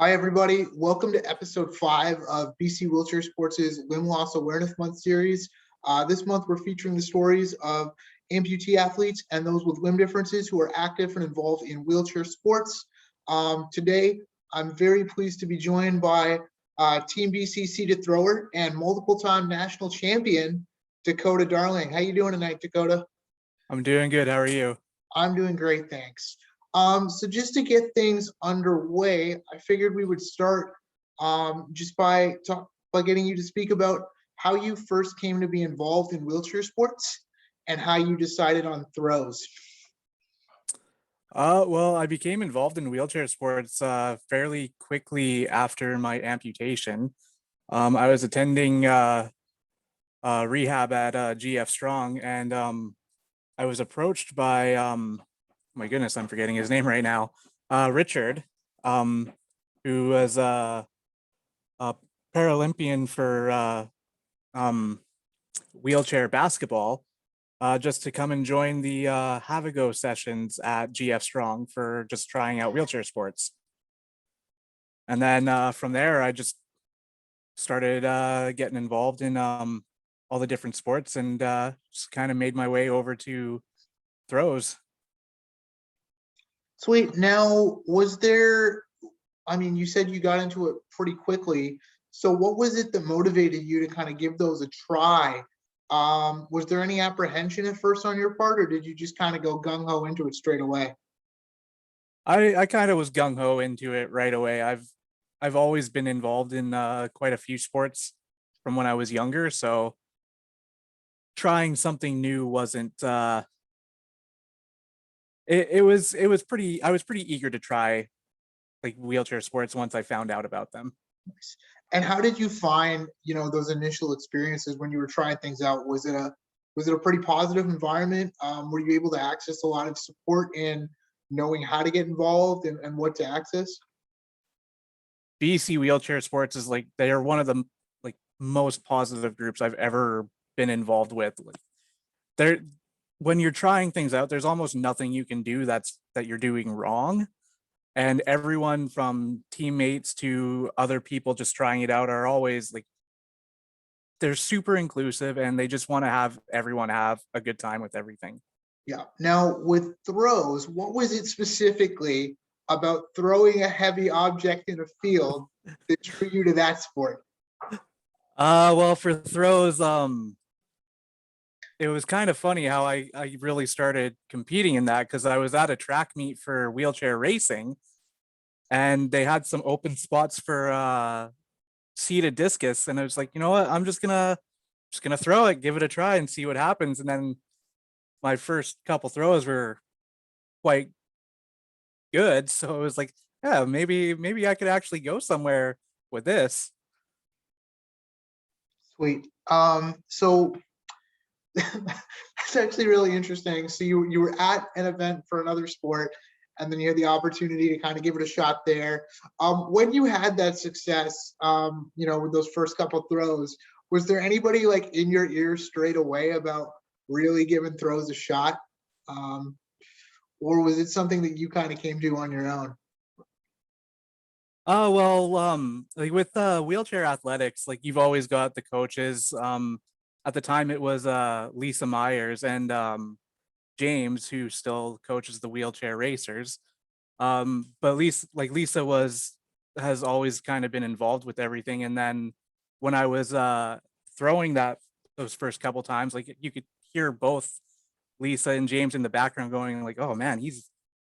Hi, everybody. Welcome to episode 5 of BC Wheelchair Sports' Limb Loss Awareness Month series. This month, we're featuring the stories of amputee athletes and those with limb differences who are active and involved in wheelchair sports. Today, I'm very pleased to be joined by Team BC seated thrower and multiple-time national champion, Dakoda Darling. How you doing tonight, Dakoda? I'm doing good. How are you? I'm doing great, thanks. So just to get things underway, I figured we would start just by getting you to speak about how you first came to be involved in wheelchair sports and how you decided on throws. Well, I became involved in wheelchair sports fairly quickly after my amputation. I was attending rehab at GF Strong, and I was approached by my goodness, I'm forgetting his name right now, Richard, who was a Paralympian for wheelchair basketball. Just to come and join the have a go sessions at GF Strong for just trying out wheelchair sports. And then from there, I just started getting involved in all the different sports and just kind of made my way over to throws. Sweet. Now, you said you got into it pretty quickly. So what was it that motivated you to kind of give those a try? Was there any apprehension at first on your part, or did you just kind of go gung-ho into it straight away? I kind of was gung-ho into it right away. I've always been involved in quite a few sports from when I was younger, so trying something new wasn't it was pretty, I was pretty eager to try like wheelchair sports once I found out about them. And how did you find, those initial experiences when you were trying things out? Was it a pretty positive environment? Were you able to access a lot of support in knowing how to get involved and what to access? BC Wheelchair Sports is like, they are one of the like most positive groups I've ever been involved with. Like, they're, when you're trying things out, there's almost nothing you can do that you're doing wrong. And everyone from teammates to other people just trying it out are always like, they're super inclusive and they just want to have everyone have a good time with everything. Yeah. Now, with throws, what was it specifically about throwing a heavy object in a field that drew you to that sport? Well, for throws, it was kind of funny how I really started competing in that, because I was at a track meet for wheelchair racing and they had some open spots for seated discus, and I was like, you know what, I'm just gonna throw it, give it a try and see what happens. And then my first couple throws were quite good, so it was like, yeah, maybe I could actually go somewhere with this. Sweet. So that's actually really interesting. So you were at an event for another sport, and then you had the opportunity to kind of give it a shot there. When you had that success, with those first couple throws, was there anybody like in your ear straight away about really giving throws a shot? Or was it something that you kind of came to on your own? Oh well, like with wheelchair athletics, like you've always got the coaches. At the time, it was Lisa Myers and James, who still coaches the wheelchair racers. But Lisa has always kind of been involved with everything. And then when I was throwing those first couple times, like you could hear both Lisa and James in the background going like, "Oh man,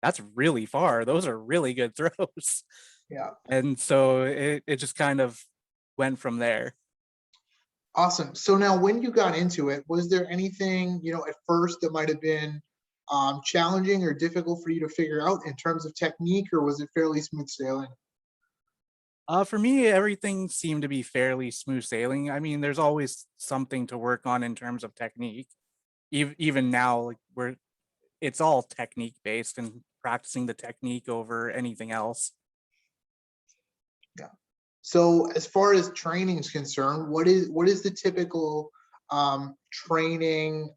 that's really far. Those are really good throws." Yeah. And so it just kind of went from there. Awesome. So now when you got into it, was there anything, at first that might have been challenging or difficult for you to figure out in terms of technique, or was it fairly smooth sailing? For me, everything seemed to be fairly smooth sailing. I mean, there's always something to work on in terms of technique. Even now, like it's all technique based and practicing the technique over anything else. Yeah. So as far as training is concerned, what is the typical training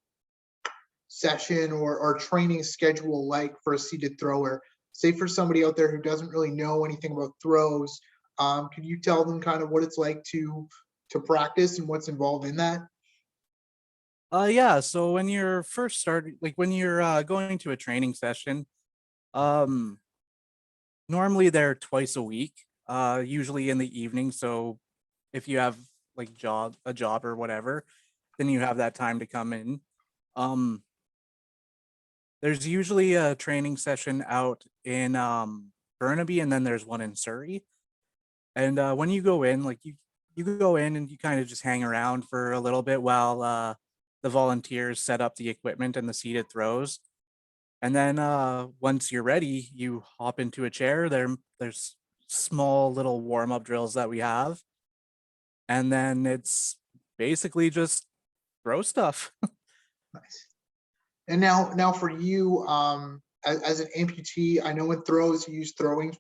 session or training schedule like for a seated thrower? say for somebody out there who doesn't really know anything about throws, can you tell them kind of what it's like to practice and what's involved in that? Yeah, so when you're first starting, like when you're going to a training session, um normally they're twice a week, usually in the evening. So if you have like a job or whatever, then you have that time to come in. Um there's usually a training session out in Burnaby, and then there's one in Surrey. And when you go in, like you go in and you kind of just hang around for a little bit while the volunteers set up the equipment and the seated throws. And then once you're ready, you hop into a chair. There's small little warm up drills that we have, and then it's basically just throw stuff. Nice. And now for you, as an amputee, I know in throws you use throwing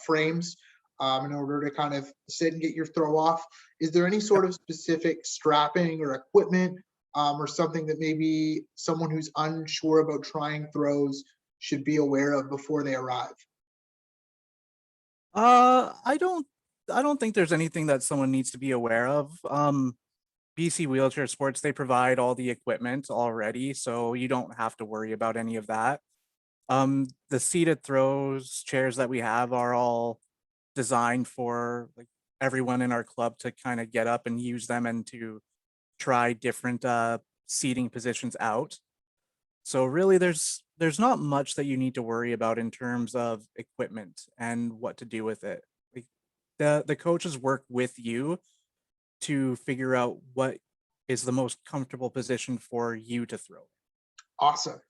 frames in order to kind of sit and get your throw off. Is there any sort of specific strapping or equipment or something that maybe someone who's unsure about trying throws should be aware of before they arrive? I don't think there's anything that someone needs to be aware of. BC Wheelchair Sports, they provide all the equipment already, so you don't have to worry about any of that. The seated throws chairs that we have are all designed for like everyone in our club to kind of get up and use them and to try different seating positions out. So really there's not much that you need to worry about in terms of equipment and what to do with it. Like the coaches work with you to figure out what is the most comfortable position for you to throw. Awesome.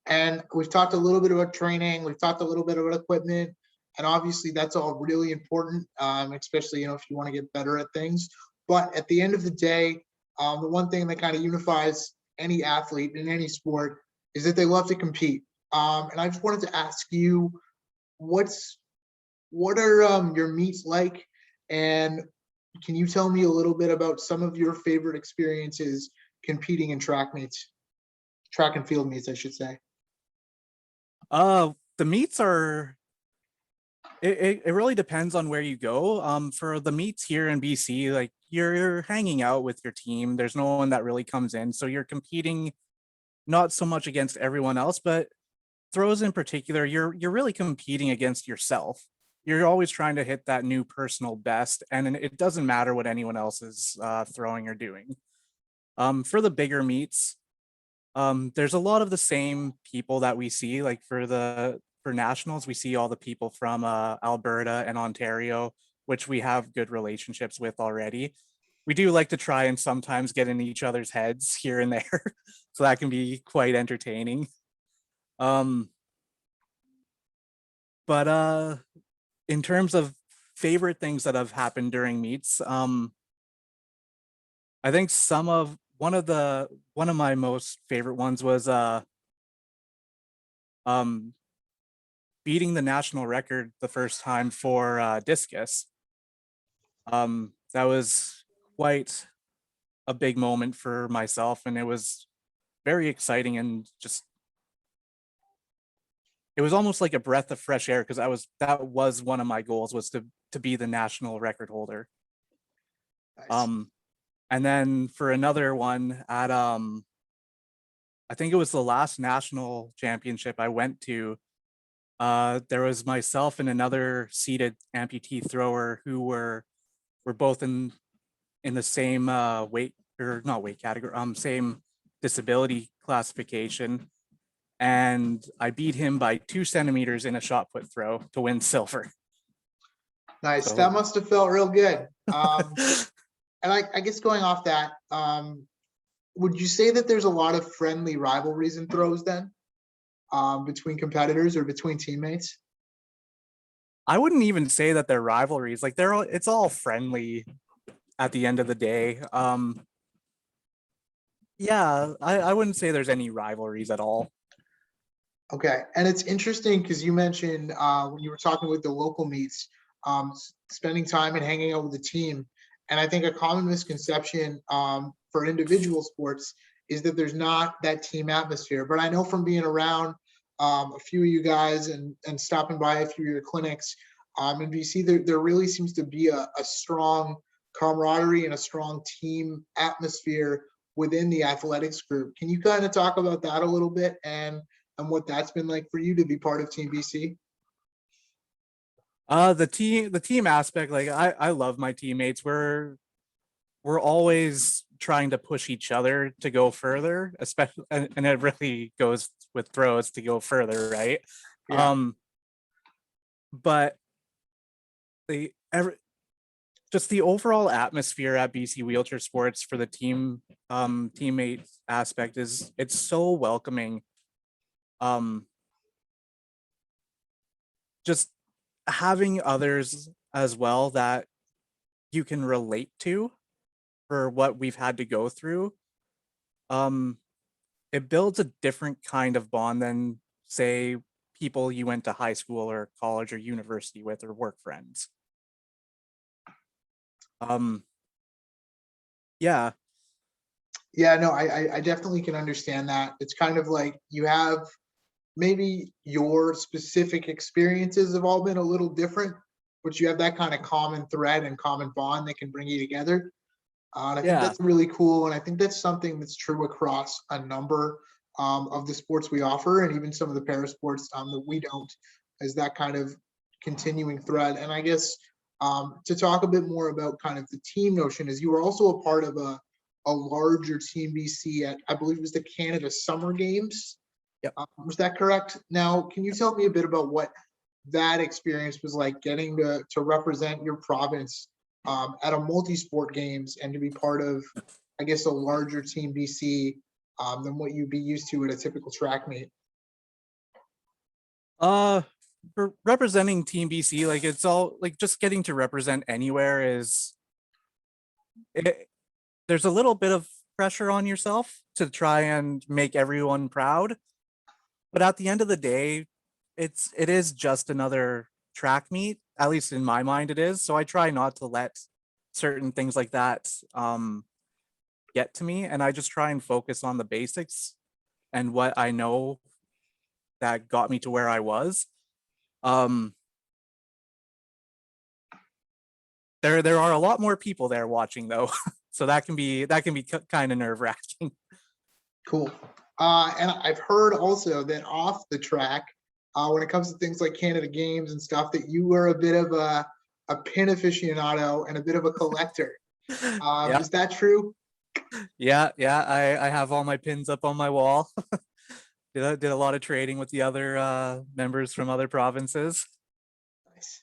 And we've talked a little bit about training. We've talked a little bit about equipment, and obviously that's all really important, especially if you want to get better at things. But at the end of the day, the one thing that kind of unifies any athlete in any sport is that they love to compete. And I just wanted to ask you, what are your meets like, and can you tell me a little bit about some of your favorite experiences competing in track meets, track and field meets, I should say? The meets are it really depends on where you go. For the meets here in BC, like you're hanging out with your team. There's no one that really comes in, so you're competing not so much against everyone else, but throws in particular, you're really competing against yourself. You're always trying to hit that new personal best, and it doesn't matter what anyone else is throwing or doing. For the bigger meets, there's a lot of the same people that we see. Like for nationals, we see all the people from Alberta and Ontario, which we have good relationships with already. We do like to try and sometimes get in each other's heads here and there, so that can be quite entertaining. Um, but in terms of favorite things that have happened during meets, I think one of my most favorite ones was um beating the national record the first time for discus. That was quite a big moment for myself, and it was very exciting, and just it was almost like a breath of fresh air because that was one of my goals, was to be the national record holder. Nice. Um, and then for another one at I think it was the last national championship I went to. There was myself and another seated amputee thrower who were both in the same weight, or not weight category, same disability classification, and I beat him by 2 centimeters in a shot put throw to win silver. Nice. So That must have felt real good. And I guess going off that, would you say that there's a lot of friendly rivalries in throws then, between competitors or between teammates? I wouldn't even say that they're rivalries. Like it's all friendly at the end of the day. Yeah, I wouldn't say there's any rivalries at all. Okay, and it's interesting because you mentioned when you were talking with the local meets, spending time and hanging out with the team. And I think a common misconception for individual sports is that there's not that team atmosphere. But I know from being around a few of you guys and stopping by a few of your clinics in BC. There really seems to be a strong camaraderie and a strong team atmosphere within the athletics group. Can you kind of talk about that a little bit and what that's been like for you to be part of Team BC? The team aspect, like I love my teammates. We're always trying to push each other to go further, especially, and it really goes with throws to go further, right? Yeah. But the every just the overall atmosphere at BC Wheelchair Sports for the teammate aspect is it's so welcoming. Um just having others as well that you can relate to for what we've had to go through. Um it builds a different kind of bond than, say, people you went to high school or college or university with or work friends. Um yeah. Yeah, no, I definitely can understand that. It's kind of like you have maybe your specific experiences have all been a little different, but you have that kind of common thread and common bond that can bring you together. And I think Yeah. that's really cool. And I think that's something that's true across a number of the sports we offer, and even some of the para sports that we don't, is that kind of continuing thread. And I guess to talk a bit more about kind of the team notion, is you were also a part of a larger team BC at, I believe it was the Canada Summer Games. Yep. Was that correct? Now, can you tell me a bit about what that experience was like, getting to represent your province at a multi-sport games and to be part of, I guess, a larger team BC than what you'd be used to at a typical track meet? Uh for representing Team BC, like it's all like just getting to represent anywhere is it, there's a little bit of pressure on yourself to try and make everyone proud. But at the end of the day, it is just another track meet. At least in my mind, it is. So I try not to let certain things like that get to me, and I just try and focus on the basics and what I know that got me to where I was. Um, there are a lot more people there watching though, so that can be kind of nerve wracking. Cool. And I've heard also that off the track, when it comes to things like Canada Games and stuff, that you were a bit of a pin aficionado and a bit of a collector. Yeah, Is that true? yeah. I have all my pins up on my wall. Did a lot of trading with the other members from other provinces. Nice.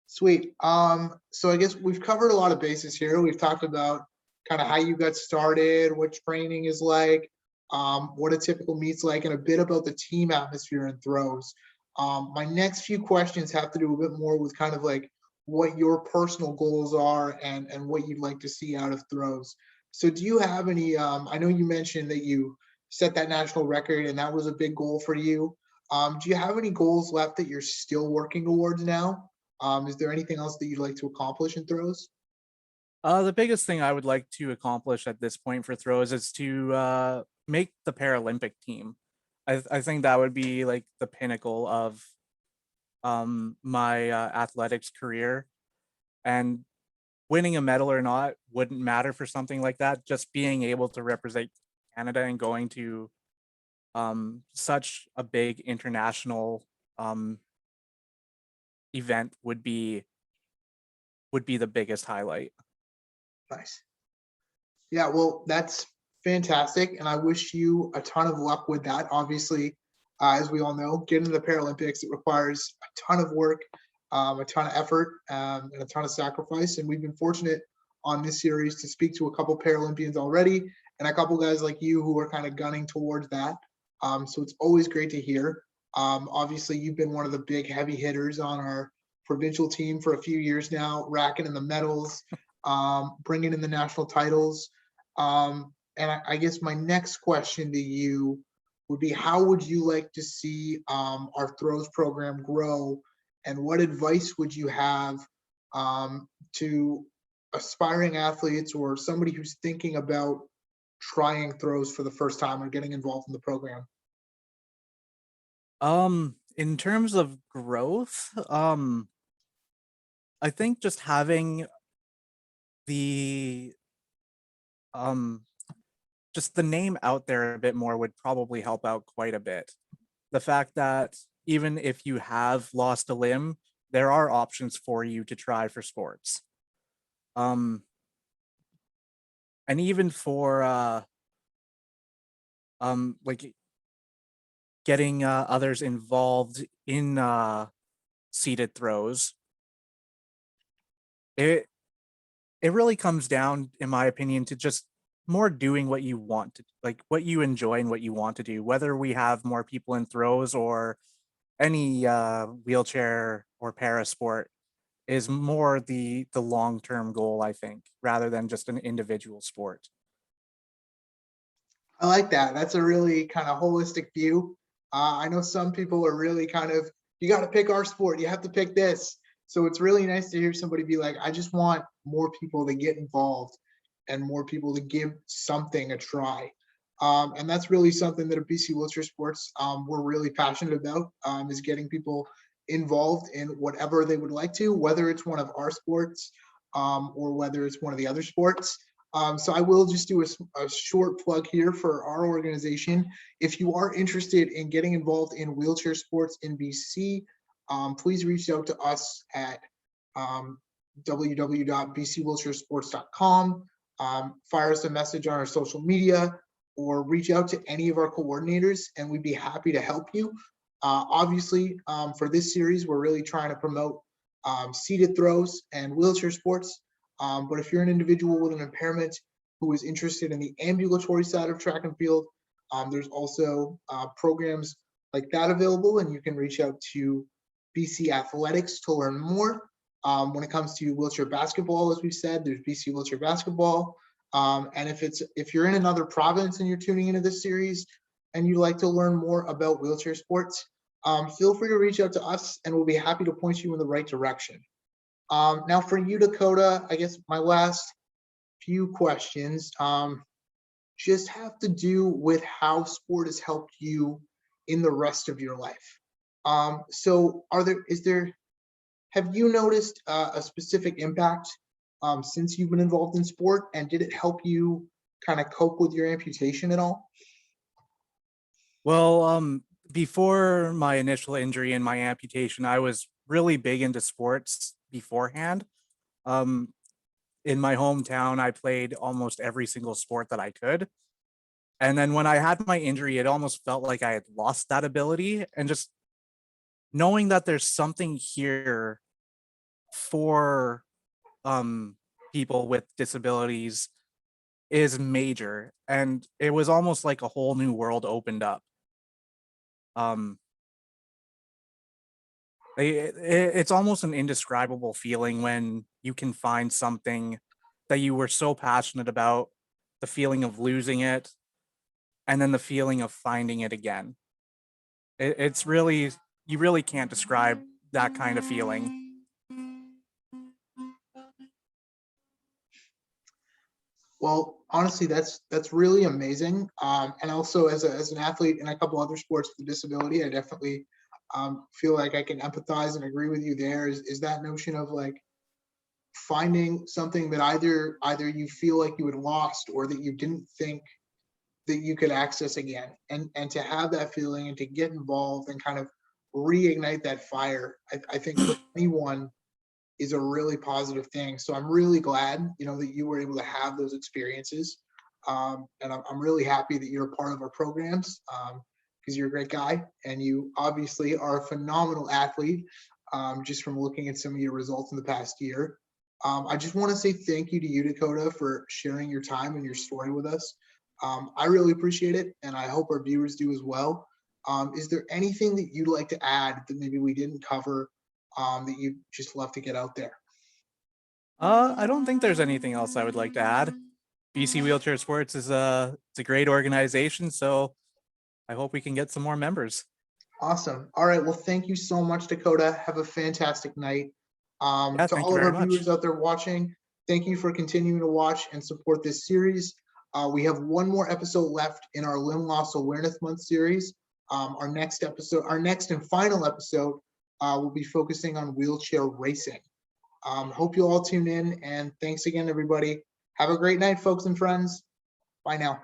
Sweet. So I guess we've covered a lot of bases here. We've talked about kind of how you got started, what training is like, what a typical meet's like, and a bit about the team atmosphere and throws. My next few questions have to do a bit more with kind of like what your personal goals are and what you'd like to see out of throws. So do you have any, I know you mentioned that you set that national record and that was a big goal for you. Do you have any goals left that you're still working towards now? Is there anything else that you'd like to accomplish in throws? The biggest thing I would like to accomplish at this point for throws is to make the Paralympic team. I think that would be like the pinnacle of my athletics career, and winning a medal or not wouldn't matter for something like that. Just being able to represent Canada and going to such a big international um, event would be the biggest highlight. Nice. Yeah, well, that's fantastic. And I wish you a ton of luck with that. Obviously, as we all know, getting to the Paralympics, it requires a ton of work, a ton of effort, and a ton of sacrifice. And we've been fortunate on this series to speak to a couple Paralympians already and a couple guys like you who are kind of gunning towards that. So it's always great to hear. Obviously, you've been one of the big heavy hitters on our provincial team for a few years now, racking in the medals, bringing in the national titles. And I guess my next question to you would be, how would you like to see our throws program grow, and what advice would you have to aspiring athletes or somebody who's thinking about trying throws for the first time or getting involved in the program? In terms of growth, I think just having the um just the name out there a bit more would probably help out quite a bit. The fact that even if you have lost a limb, there are options for you to try for sports. Um, and even for like getting others involved in seated throws, it it really comes down, in my opinion, to just more doing what you want to, like what you enjoy and what you want to do. Whether we have more people in throws or any wheelchair or para sport is more the long term goal, I think, rather than just an individual sport. I like that. That's a really kind of holistic view. I know some people are really kind of, you got to pick our sport. You have to pick this. So it's really nice to hear somebody be like, I just want more people to get involved and more people to give something a try. And that's really something that at BC Wheelchair Sports we're really passionate about, is getting people involved in whatever they would like to, whether it's one of our sports or whether it's one of the other sports. So I will just do a short plug here for our organization. If you are interested in getting involved in wheelchair sports in BC, please reach out to us at www.bcwheelchairsports.com. Fire us a message on our social media or reach out to any of our coordinators and we'd be happy to help you. Obviously, for this series, we're really trying to promote seated throws and wheelchair sports. But if you're an individual with an impairment who is interested in the ambulatory side of track and field, there's also programs like that available, and you can reach out to BC Athletics to learn more. When it comes to wheelchair basketball, as we said, there's BC Wheelchair Basketball. And if you're in another province and you're tuning into this series and you'd like to learn more about wheelchair sports, feel free to reach out to us and we'll be happy to point you in the right direction. Now for you, Dakoda, I guess my last few questions just have to do with how sport has helped you in the rest of your life. So have you noticed a specific impact since you've been involved in sport, and did it help you kind of cope with your amputation at all? Well, before my initial injury and my amputation, I was really big into sports beforehand. Um, in my hometown, I played almost every single sport that I could. And then when I had my injury, it almost felt like I had lost that ability. And just knowing that there's something here for people with disabilities is major. And it was almost like a whole new world opened up. Um, it's almost an indescribable feeling when you can find something that you were so passionate about, the feeling of losing it, and then the feeling of finding it again. It's really, you really can't describe that kind of feeling. Well, honestly, that's really amazing. And also as an athlete in a couple other sports with a disability, I definitely feel like I can empathize and agree with you there. Is that notion of like finding something that either you feel like you had lost or that you didn't think that you could access again, and to have that feeling and to get involved and kind of reignite that fire, I think for anyone is a really positive thing. So I'm really glad, that you were able to have those experiences. And I'm really happy that you're a part of our programs because you're a great guy and you obviously are a phenomenal athlete just from looking at some of your results in the past year. I just want to say thank you to you, Dakoda, for sharing your time and your story with us. I really appreciate it, and I hope our viewers do as well. Is there anything that you'd like to add that maybe we didn't cover that you just love to get out there? I don't think there's anything else I would like to add. BC Wheelchair Sports is it's a great organization, so I hope we can get some more members. Awesome. All right. Well, thank you so much, Dakoda. Have a fantastic night. Yeah, To thank all you of very our much. viewers out there watching, thank you for continuing to watch and support this series. We have one more episode left in our Limb Loss Awareness Month series. Our next and final episode will be focusing on wheelchair racing. Hope you all tune in, and thanks again, everybody. Have a great night, folks and friends. Bye now.